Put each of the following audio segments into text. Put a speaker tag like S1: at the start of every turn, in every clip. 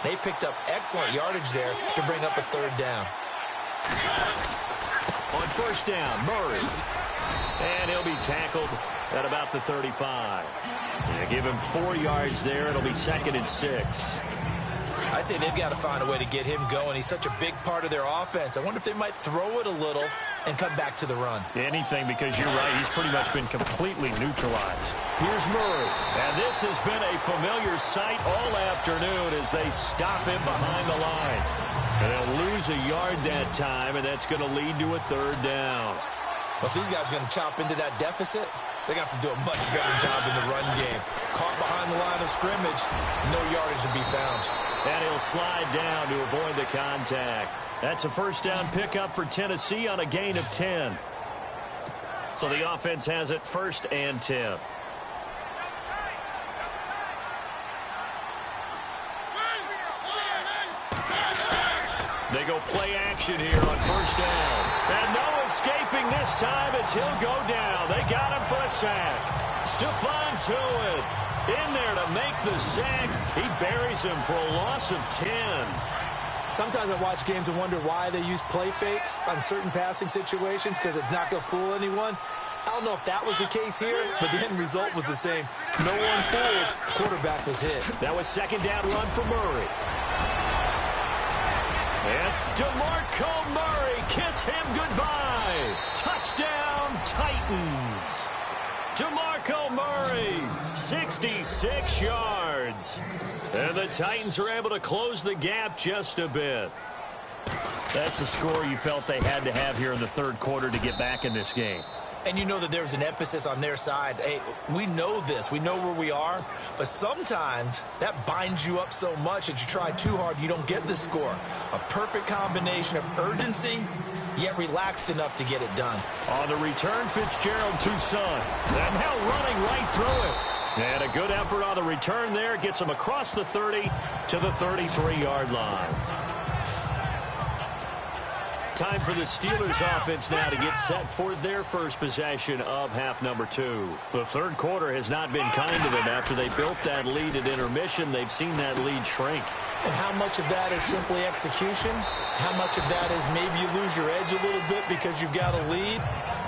S1: They picked up excellent yardage there to bring up a third down.
S2: On first down, Murray. And he'll be tackled at about the 35. They give him 4 yards there. It'll be 2nd and 6.
S1: I'd say they've got to find a way to get him going. He's such a big part of their offense. I wonder if they might throw it a little and come back to the run.
S2: Anything, because you're right. He's pretty much been completely neutralized. Here's Murray. And this has been a familiar sight all afternoon as they stop him behind the line. And they'll lose a yard that time, and that's going to lead to a 3rd down.
S1: Well, if these guys are going to chop into that deficit, they're going to have to do a much better job in the run game. Caught behind the line of scrimmage, no yardage to be found.
S2: And he'll slide down to avoid the contact. That's a first down pickup for Tennessee on a gain of 10. So the offense has it 1st and 10. They go play action here on first down. And no escaping this time as he'll go down. They got him for a sack. Stephon Tuitt in there to make the sack. He buries him for a loss of 10.
S1: Sometimes I watch games and wonder why they use play fakes on certain passing situations, because it's not going to fool anyone. I don't know if that was the case here, but the end result was the same. No one fooled. Quarterback was hit.
S2: That was 2nd down run for Murray. And DeMarco Murray, kiss him goodbye. Touchdown, Titans. DeMarco Murray, 66 yards. And the Titans are able to close the gap just a bit. That's a score you felt they had to have here in the 3rd quarter to get back in this game.
S1: And you know that there's an emphasis on their side. Hey, we know this. We know where we are. But sometimes that binds you up so much that you try too hard, you don't get the score. A perfect combination of urgency, yet relaxed enough to get it done.
S2: On the return, Fitzgerald Toussaint. And now running right through it. And a good effort on the return there. Gets him across the 30 to the 33-yard line. Time for the Steelers offense now to get set for their first possession of half number 2. The 3rd quarter has not been kind to them. After they built that lead at intermission, they've seen that lead shrink.
S1: And how much of that is simply execution? How much of that is maybe you lose your edge a little bit because you've got a lead?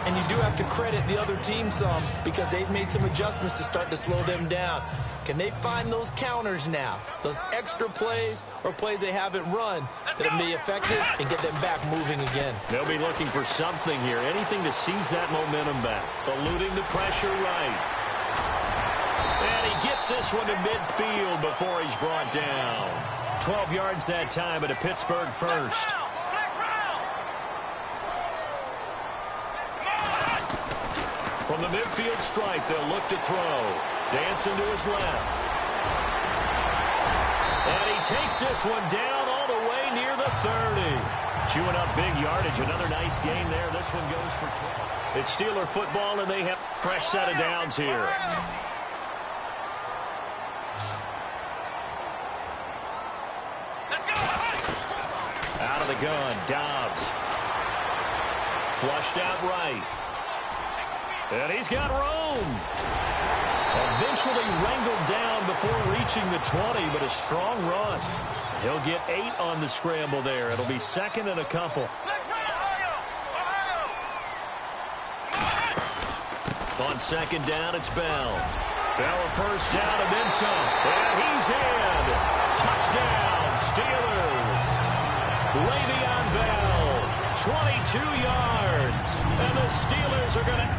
S1: And you do have to credit the other team some, because they've made some adjustments to start to slow them down. Can they find those counters now, those extra plays or plays they haven't run that'll be effective and get them back moving again?
S2: They'll be looking for something here, anything to seize that momentum back. Eluding the pressure right. And he gets this one to midfield before he's brought down. 12 yards that time at a Pittsburgh first. From the midfield stripe, they'll look to throw. Dancing to his left. And he takes this one down all the way near the 30. Chewing up big yardage. Another nice gain there. This one goes for 12. It's Steeler football, and they have a fresh set of downs here. Out of the gun, Dobbs. Flushed out right. And he's got room. Eventually wrangled down before reaching the 20, but a strong run. He'll get 8 on the scramble there. It'll be 2nd and a couple. On 2nd down, it's Bell. Bell a first down and then some. And he's in. Touchdown, Steelers. Le'Veon Bell, 22 yards. And the Steelers are going to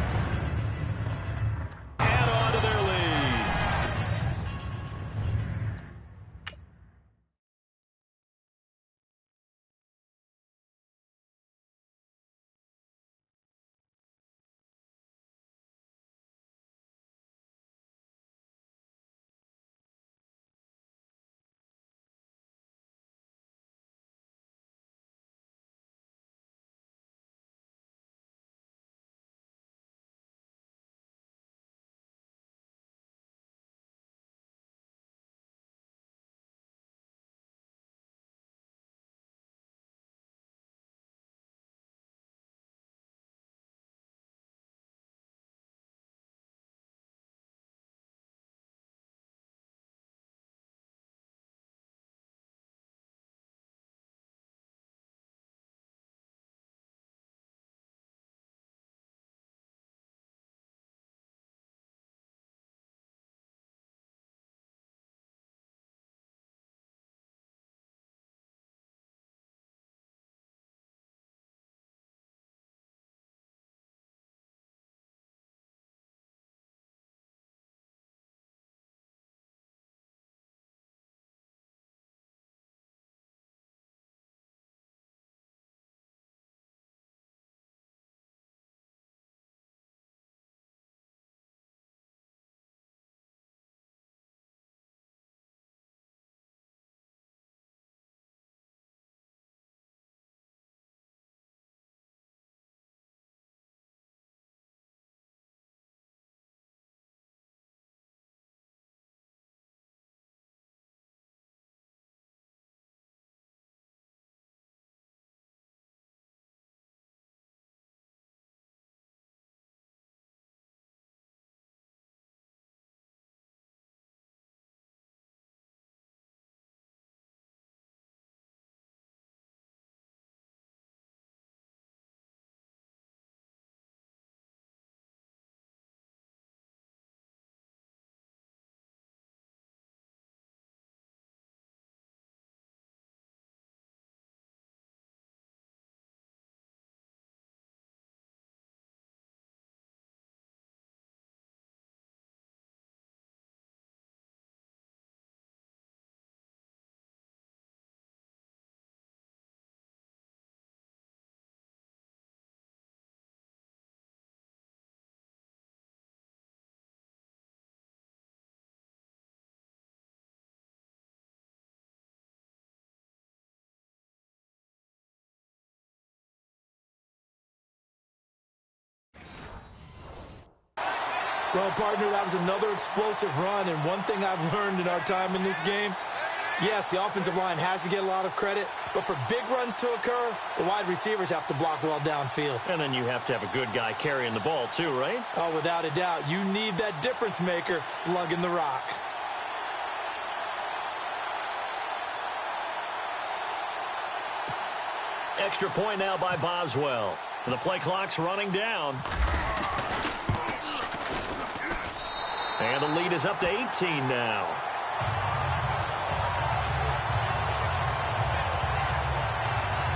S1: Well, partner, that was another explosive run, and one thing I've learned in our time in this game, yes, the offensive line has to get a lot of credit, but for big runs to occur, the wide receivers have to block well downfield.
S2: And then you have to have a good guy carrying the ball too, right?
S1: Oh, without a doubt. You need that difference maker lugging the rock.
S2: Extra point now by Boswell. The play clock's running down. And the lead is up to 18 now.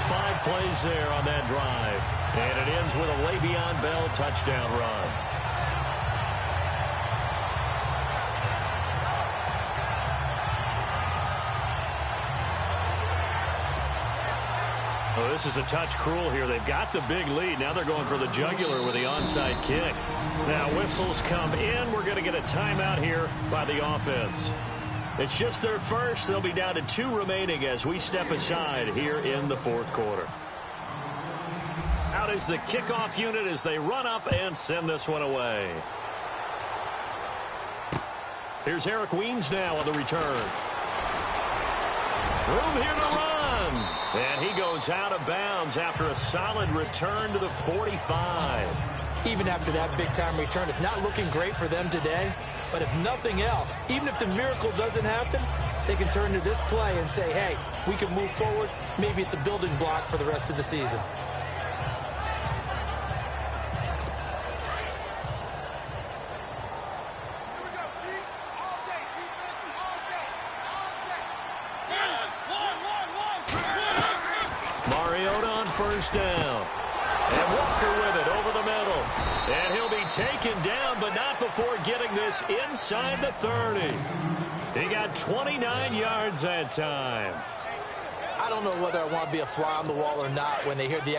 S2: Five plays there on that drive. And it ends with a Le'Veon Bell touchdown run. Oh, this is a touch cruel here. They've got the big lead. Now they're going for the jugular with the onside kick. Now whistles come in. We're going to get a timeout here by the offense. It's just their first. They'll be down to 2 remaining as we step aside here in the fourth quarter. Out is the kickoff unit as they run up and send this one away. Here's Eric Weems now on the return. Room here to run. And he goes out of bounds after a solid return to the 45.
S1: Even after that big-time return, it's not looking great for them today. But if nothing else, even if the miracle doesn't happen, they can turn to this play and say, hey, we can move forward. Maybe it's a building block for the rest of the season.
S2: First down. And Walker with it over the middle. And he'll be taken down, but not before getting this inside the 30. He got 29 yards that time.
S1: I don't know whether I want to be a fly on the wall or not when they hear the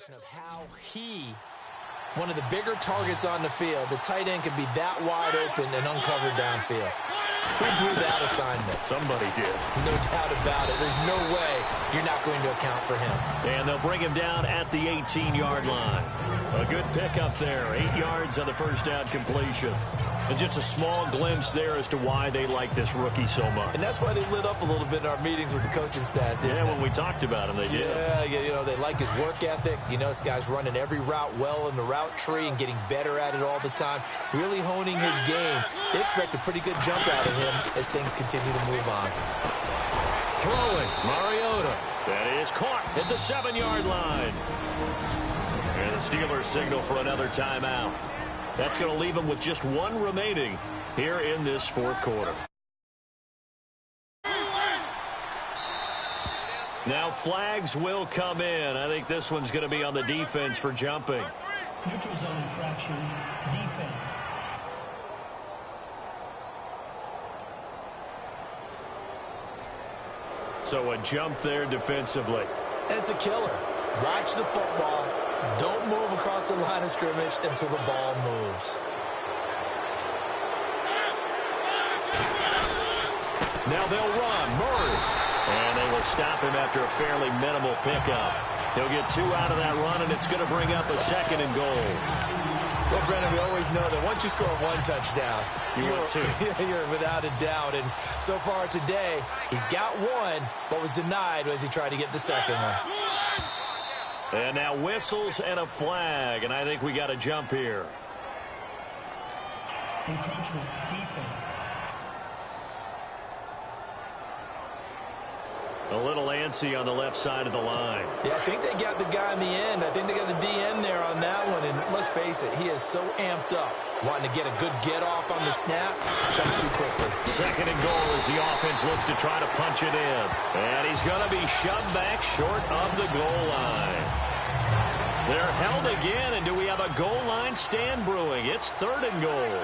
S1: illustration of how one of the bigger targets on the field, the tight end can be that wide open and uncovered downfield. Who blew that assignment?
S2: Somebody did.
S1: No doubt about it. There's no way you're not going to account for him.
S2: And they'll bring him down at the 18-yard line. A good pickup there. 8 yards on the first down completion. And just a small glimpse there as to why they like this rookie so much.
S1: And that's why they lit up a little bit in our meetings with the coaching staff, didn't they?
S2: When we talked about him, they did.
S1: Yeah, they like his work ethic. This guy's running every route well in the route tree and getting better at it all the time, really honing his game. They expect a pretty good jump out of him as things continue to move on.
S2: Throwing, Mariota. That is caught at the 7-yard line. And the Steelers signal for another timeout. That's going to leave them with just one remaining here in this fourth quarter. Now flags will come in. I think this one's going to be on the defense for jumping.
S3: Neutral zone infraction, defense.
S2: So a jump there defensively.
S1: And it's a killer. Watch the football. Don't move across the line of scrimmage until the ball moves.
S2: Now they'll run. Murray. And they will stop him after a fairly minimal pickup. He'll get 2 out of that run, and it's going to bring up a 2nd and goal.
S1: Well, Brennan, we always know that once you score 1 touchdown, you're without a doubt. And so far today, he's got 1, but was denied as he tried to get the 2nd one.
S2: And now whistles and a flag, and I think we got a jump here.
S3: Encroachment, defense.
S2: A little antsy on the left side of the line.
S1: Yeah, I think they got the guy in the end. I think they got the DN there on that one. And let's face it, he is so amped up, wanting to get a good get-off on the snap, jump too quickly.
S2: 2nd and goal as the offense looks to try to punch it in. And he's going to be shoved back short of the goal line. They're held again, and do we have a goal line stand brewing? It's 3rd and goal.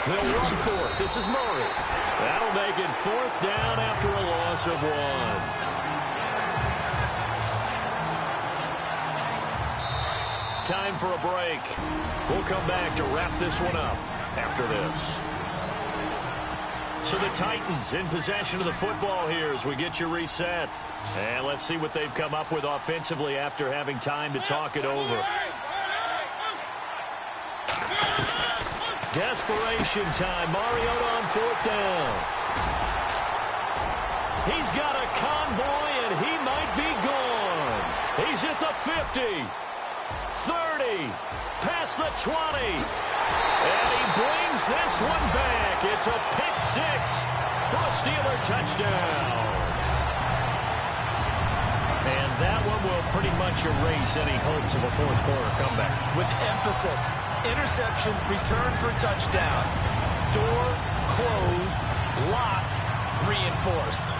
S2: They'll run for it. This is Murray. That'll make it 4th down after a loss of 1. Time for a break. We'll come back to wrap this one up after this. So the Titans in possession of the football here as we get you reset. And let's see what they've come up with offensively after having time to talk it over. Desperation time. Mariota on 4th down. He's got a convoy, and he might be gone. He's at the 50, 30, past the 20. And he brings this one back. It's a pick 6 for a Steeler touchdown. And that one will pretty much erase any hopes of a fourth quarter comeback.
S1: With emphasis, interception, return for touchdown. Door closed, locked, reinforced.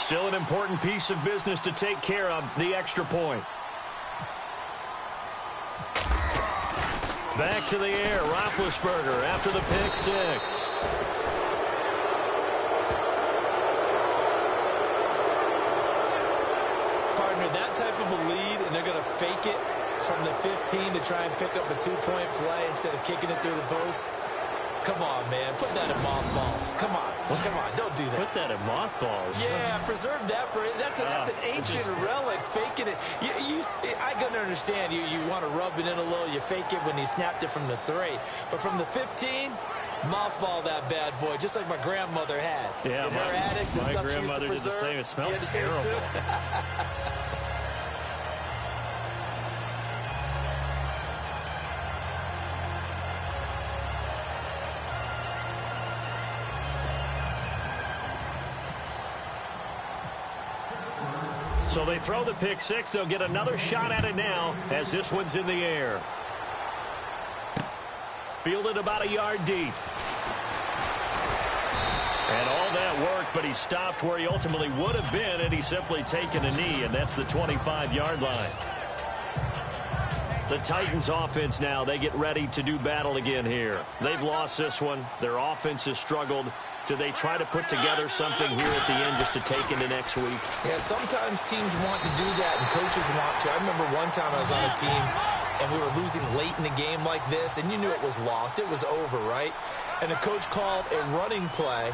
S2: Still an important piece of business to take care of, the extra point. Back to the air, Roethlisberger after the pick six.
S1: Partner, that type of a lead, and they're going to fake it from the 15 to try and pick up a two-point play instead of kicking it through the post. Come on, man. Put that in mothballs. Come on. Come on. Don't do that.
S2: Put that in mothballs.
S1: Yeah, preserve that for it. That's an ancient relic. Faking it. I can understand. You want to rub it in a little. You fake it when he snapped it from the 3. But from the 15, mothball that bad boy, just like my grandmother had.
S2: Yeah,
S1: in her attic, the
S2: my
S1: stuff
S2: grandmother
S1: she used to preserve.
S2: did the same. It smelled terrible. So they throw the pick six. They'll get another shot at it now as this one's in the air. Fielded about a yard deep. And all that work, but he stopped where he ultimately would have been, and he's simply taken a knee, and that's the 25-yard line. The Titans offense now, they get ready to do battle again here. They've lost this one. Their offense has struggled. Do they try to put together something here at the end just to take into next week?
S1: Yeah, sometimes teams want to do that and coaches want to. I remember one time I was on a team and we were losing late in the game like this, and you knew it was lost. It was over, right? And the coach called a running play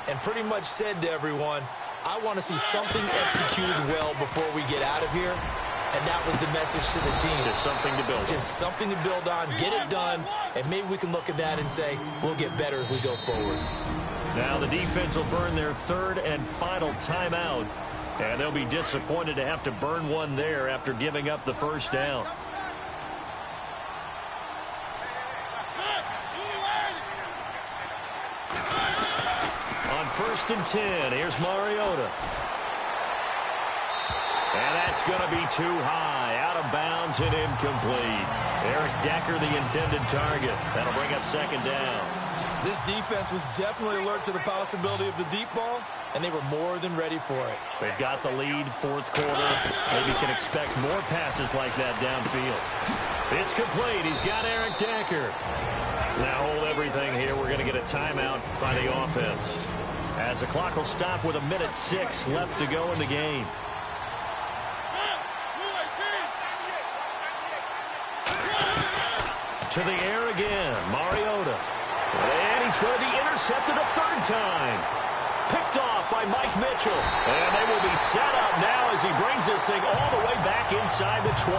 S1: and pretty much said to everyone, I want to see something executed well before we get out of here. And that was the message to the team.
S2: Just something to build on.
S1: Just something to build on, get it done, and maybe we can look at that and say, we'll get better as we go forward.
S2: Now the defense will burn their third and final timeout, and they'll be disappointed to have to burn one there after giving up the first down. On 1st and 10, here's Mariota. And that's going to be too high, out of bounds and incomplete. Eric Decker, the intended target. That'll bring up 2nd down.
S1: This defense was definitely alert to the possibility of the deep ball, and they were more than ready for it.
S2: They've got the lead, 4th quarter. Maybe can expect more passes like that downfield. It's complete. He's got Eric Decker. Now hold everything here. We're going to get a timeout by the offense, as the clock will stop with 1:06 left to go in the game. To the air again, Mariota. And he's going to be intercepted a 3rd time. Picked off by Mike Mitchell. And they will be set up now as he brings this thing all the way back inside the 20.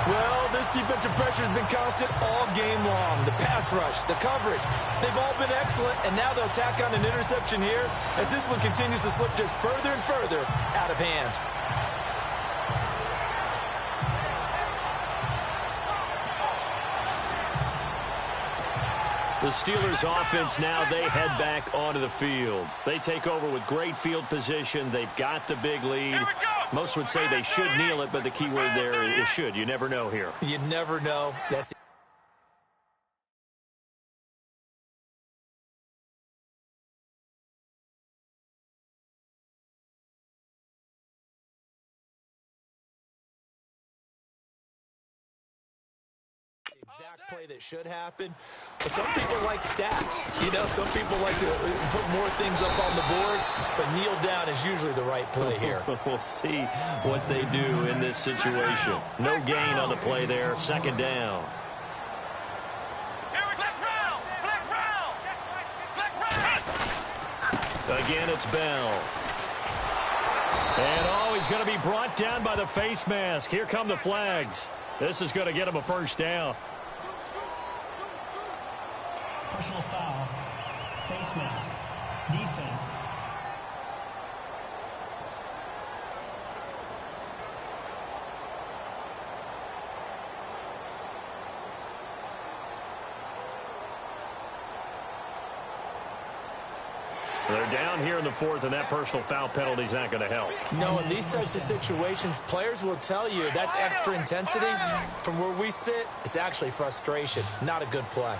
S1: Well, this defensive pressure has been constant all game long. The pass rush, the coverage, they've all been excellent, and now they'll tack on an interception here as this one continues to slip just further and further out of hand.
S2: The Steelers offense now, they head back onto the field. They take over with great field position. They've got the big lead. Most would say they should kneel it, but the key word there is should. You never know here.
S1: You never know. That's exact play that should happen. But some people like stats. You know, some people like to put more things up on the board, but kneel down is usually the right play here.
S2: We'll see what they do in this situation. No gain on the play there. 2nd down. Again, it's Bell. And, he's going to be brought down by the face mask. Here come the flags. This is going to get him a 1st down.
S3: Personal foul. Face mask. Defense.
S2: They're down here in the 4th, and that personal foul penalty is not going to help.
S1: No, in these types of situations, players will tell you that's extra intensity. From where we sit, it's actually frustration. Not a good play.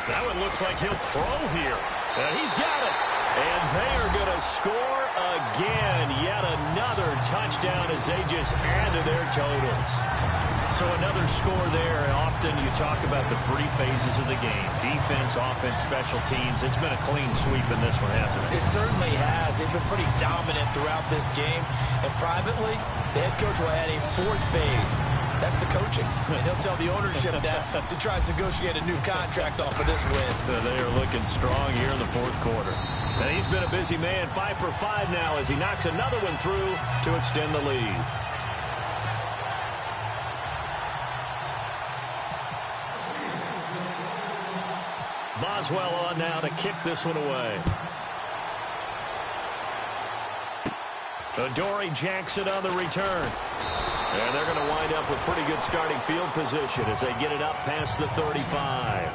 S2: That one looks like he'll throw here. And he's got it. And they are going to score again. Yet another touchdown as they just add to their totals. So another score there. Often you talk about the three phases of the game. Defense, offense, special teams. It's been a clean sweep in this one, hasn't it?
S1: It certainly has. They've been pretty dominant throughout this game. And privately, the head coach will add a fourth phase. That's the coaching. And he'll tell the ownership that as he tries to negotiate a new contract off of this win.
S2: They are looking strong here in the fourth quarter. And he's been a busy man, 5 for 5 now as he knocks another one through to extend the lead. Boswell on now to kick this one away. Adoree Jackson on the return. And they're going to wind up with pretty good starting field position as they get it up past the 35.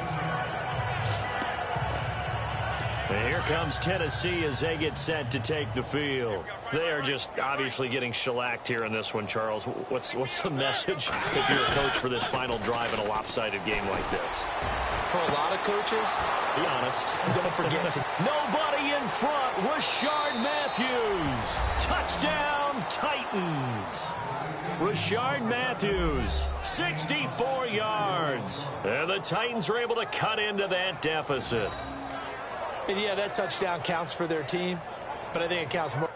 S2: And here comes Tennessee as they get set to take the field. They are just obviously getting shellacked here in this one, Charles. What's the message if you're a coach for this final drive in a lopsided game like this?
S1: For a lot of coaches,
S2: be honest,
S1: don't forget to...
S2: Nobody in front. Rashard Matthews. Touchdown, Titans. Rashard Matthews, 64 yards. And the Titans are able to cut into that deficit.
S1: And yeah, that touchdown counts for their team, but I think it counts more.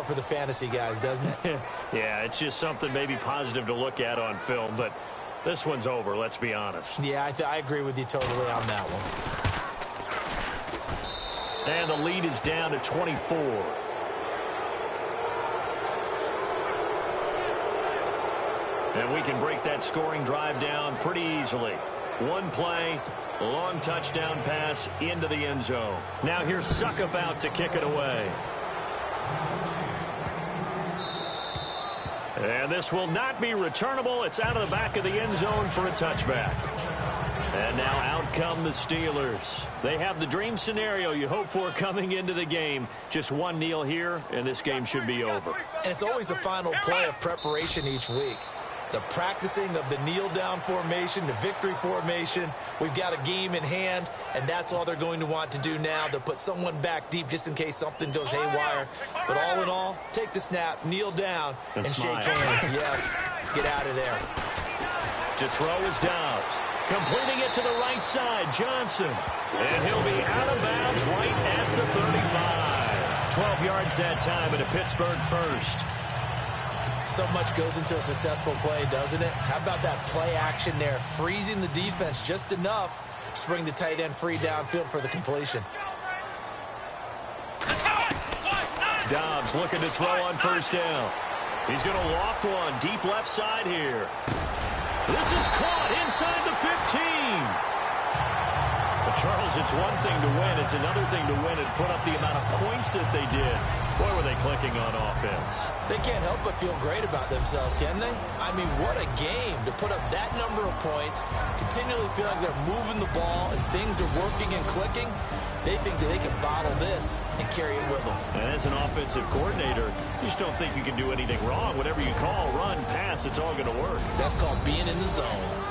S1: For the fantasy guys, doesn't it?
S2: Yeah, it's just something maybe positive to look at on film, but this one's over, let's be honest.
S1: Yeah, I agree with you totally on that one.
S2: And the lead is down to 24. And we can break that scoring drive down pretty easily. One play, long touchdown pass into the end zone. Now here's Suckup out to kick it away. And this will not be returnable. It's out of the back of the end zone for a touchback. And now out come the Steelers. They have the dream scenario you hope for coming into the game. Just one kneel here, and this game should be over.
S1: And it's always the final play of preparation each week. The practicing of the kneel-down formation, the victory formation. We've got a game in hand, and that's all they're going to want to do now. They'll put someone back deep just in case something goes haywire. But all in all, take the snap, kneel down, and shake hands. Yes, get out of there.
S2: To throw is Dobbs. Completing it to the right side, Johnson. And he'll be out of bounds right at the 35. 12 yards that time, and a Pittsburgh first.
S1: So much goes into a successful play, doesn't it? How about that play action there? Freezing the defense just enough to bring the tight end free downfield for the completion.
S2: Dobbs looking to throw on first down. He's going to loft one deep left side here. This is caught inside the 15. But Charles, it's one thing to win. It's another thing to win and put up the amount of points that they did. Boy, were they clicking on offense.
S1: They can't help but feel great about themselves, can they? I mean, what a game to put up that number of points, continually feel like they're moving the ball and things are working and clicking. They think that they can bottle this and carry it with them.
S2: And as an offensive coordinator, you just don't think you can do anything wrong. Whatever you call, run, pass, it's all going to work.
S1: That's called being in the zone.